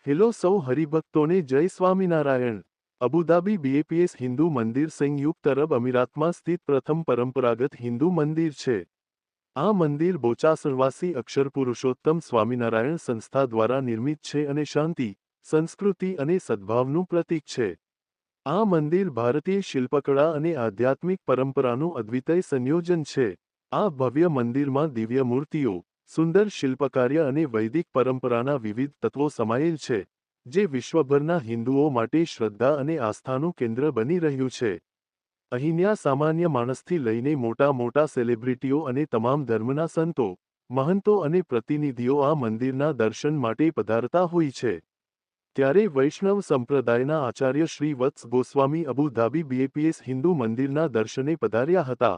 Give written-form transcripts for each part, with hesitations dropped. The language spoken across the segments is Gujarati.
હેલો સૌ હરિભક્તોને જય સ્વામિનારાયણ। અબુધાબી બીએપીએસ હિન્દુ મંદિર સંયુક્ત અરબ અમીરાતમાં સ્થિત પ્રથમ પરંપરાગત હિન્દુ મંદિર છે। આ મંદિર બોચાસણવાસી અક્ષર પુરુષોત્તમ સ્વામિનારાયણ સંસ્થા દ્વારા નિર્મિત છે અને શાંતિ, સંસ્કૃતિ અને સદ્ભાવનું પ્રતીક છે। આ મંદિર ભારતીય શિલ્પકળા અને આધ્યાત્મિક પરંપરાનું અદ્વિતીય સંયોજન છે। આ ભવ્ય મંદિરમાં દિવ્ય મૂર્તિઓ, સુંદર શિલ્પકાર્ય અને વૈદિક પરંપરાના વિવિધ તત્વો સમાયેલ છે, જે વિશ્વભરના હિન્દુઓ માટે શ્રદ્ધા અને આસ્થાનું કેન્દ્ર બની રહ્યું છે। અહીંયા સામાન્ય માણસથી લઈને મોટા સેલિબ્રિટીઓ અને તમામ ધર્મના સંતો, મહંતો અને પ્રતિનિધિઓ આ મંદિરના દર્શન માટે પધારતા હોય છે। ત્યારે વૈષ્ણવ સંપ્રદાયના આચાર્ય શ્રી વત્સ ગોસ્વામી અબુધાબી બીએપીએસ હિન્દુ મંદિરના દર્શને પધાર્યા હતા।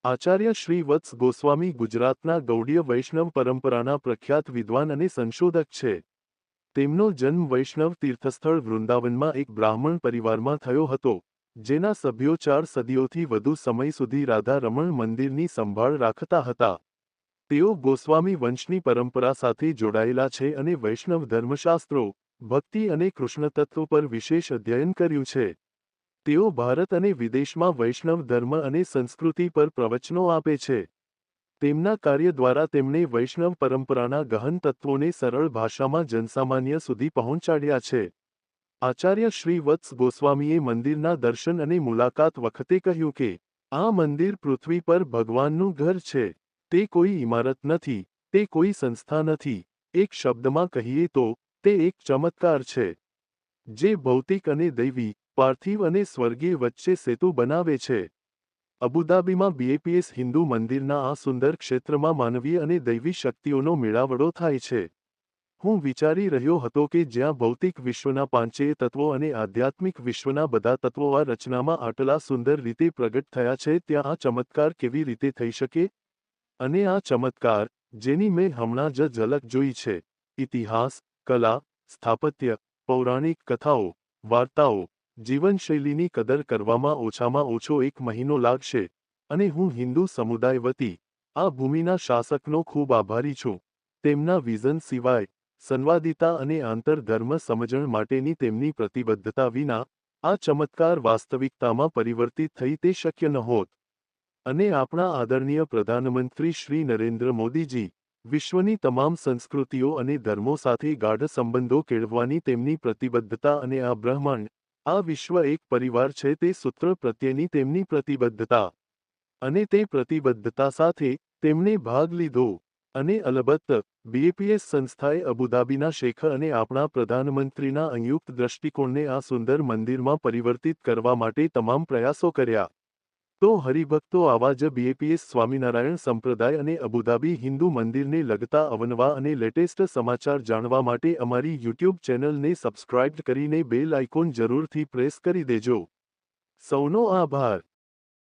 આચાર્ય શ્રી વત્સ ગોસ્વામી ગુજરાતના ગૌડીય વૈષ્ણવ પરંપરાના પ્રખ્યાત વિદ્વાન અને સંશોધક છે। તેમનો જન્મ વૈષ્ણવ તીર્થસ્થળ વૃંદાવનમાં એક બ્રાહ્મણ પરિવારમાં થયો હતો, જેના સભ્યો 4 સદીઓથી વધુ સમય સુધી રાધા રમણ મંદિરની સંભાળ રાખતા હતા। તેઓ ગોસ્વામી વંશની પરંપરા સાથે જોડાયેલા છે અને વૈષ્ણવ ધર્મશાસ્ત્રો, ભક્તિ અને કૃષ્ણતત્વ પર વિશેષ અધ્યયન કર્યું છે। તેઓ ભારત અને વિદેશમાં વૈષ્ણવ ધર્મ અને સંસ્કૃતિ પર પ્રવચનો આપે છે। તેમના કાર્ય દ્વારા તેમણે વૈષ્ણવ પરંપરાના ગહન તત્વોને સરળ ભાષામાં જનસામાન્ય સુધી પહોંચાડ્યા છે। આચાર્ય શ્રી વત્સ ગોસ્વામીએ મંદિરના દર્શન અને મુલાકાત વખતે કહ્યું કે, આ મંદિર પૃથ્વી પર ભગવાનનું ઘર છે। તે કોઈ ઇમારત નથી, તે કોઈ સંસ્થા નથી, એક શબ્દમાં કહીએ તો, તે એક ચમત્કાર છે, જે ભૌતિક અને દૈવી, પાર્થિવ અને સ્વર્ગીય વચ્ચે સેતુ બનાવે છે। અબુધાબીમાં બીએપીએસ હિન્દુ મંદિરના આ સુંદર ક્ષેત્રમાં માનવીય અને દૈવી શક્તિઓનો મેળાવડો થાય છે। હું વિચારી રહ્યો હતો કે જ્યાં ભૌતિક વિશ્વના પાંચેય તત્વો અને આધ્યાત્મિક વિશ્વના બધા તત્વો આ રચનામાં આટલા સુંદર રીતે પ્રગટ થયા છે, ત્યાં આ ચમત્કાર કેવી રીતે થઈ શકે? અને આ ચમત્કાર, જેની મેં હમણાં જ ઝલક જોઈ છે, ઇતિહાસ, કલા, સ્થાપત્ય, પૌરાણિક કથાઓ, વાર્તાઓ, જીવનશૈલીની કદર કરવામાં ઓછામાં ઓછો 1 મહિનો લાગશે, અને હું હિન્દુ સમુદાય વતી આ ભૂમિના શાસકનો ખૂબ આભારી છું। તેમના વિઝન સિવાય, સંવાદિતા અને આંતરધર્મ સમજણ માટેની તેમની પ્રતિબદ્ધતા વિના, આ ચમત્કાર વાસ્તવિકતામાં પરિવર્તિત થઈ તે શક્ય નહોત। અને આપણા આદરણીય પ્રધાનમંત્રી શ્રી નરેન્દ્ર મોદીજી, વિશ્વની તમામ સંસ્કૃતિઓ અને ધર્મો સાથે ગાઢ સંબંધો કેળવવાની તેમની પ્રતિબદ્ધતા અને આ બ્રહ્માંડ, આ વિશ્વ એક પરિવાર છે તે સૂત્ર પ્રત્યેની તેમની પ્રતિબદ્ધતા, અને તે પ્રતિબદ્ધતા સાથે, તેમણે ભાગ લીધો। અને અલબત્ત, બીએપીએસ સંસ્થાએ અબુધાબીના શેખ અને આપણા પ્રધાનમંત્રીના સંયુક્ત દ્રષ્ટિકોણને આ સુંદર મંદિરમાં પરિવર્તિત કરવા માટે તમામ પ્રયાસો કર્યા। તો હરિભક્તો, આવા જ બીએપીએસ સ્વામિનારાયણ સંપ્રદાય અને અબુધાબી હિન્દુ મંદિરને લગતા અવનવા અને લેટેસ્ટ સમાચાર જાણવા માટે અમારી યુટ્યુબ ચેનલને સબસ્ક્રાઇબ કરીને બેલ આઇકોન જરૂરથી પ્રેસ કરી દેજો। સૌનો આભાર।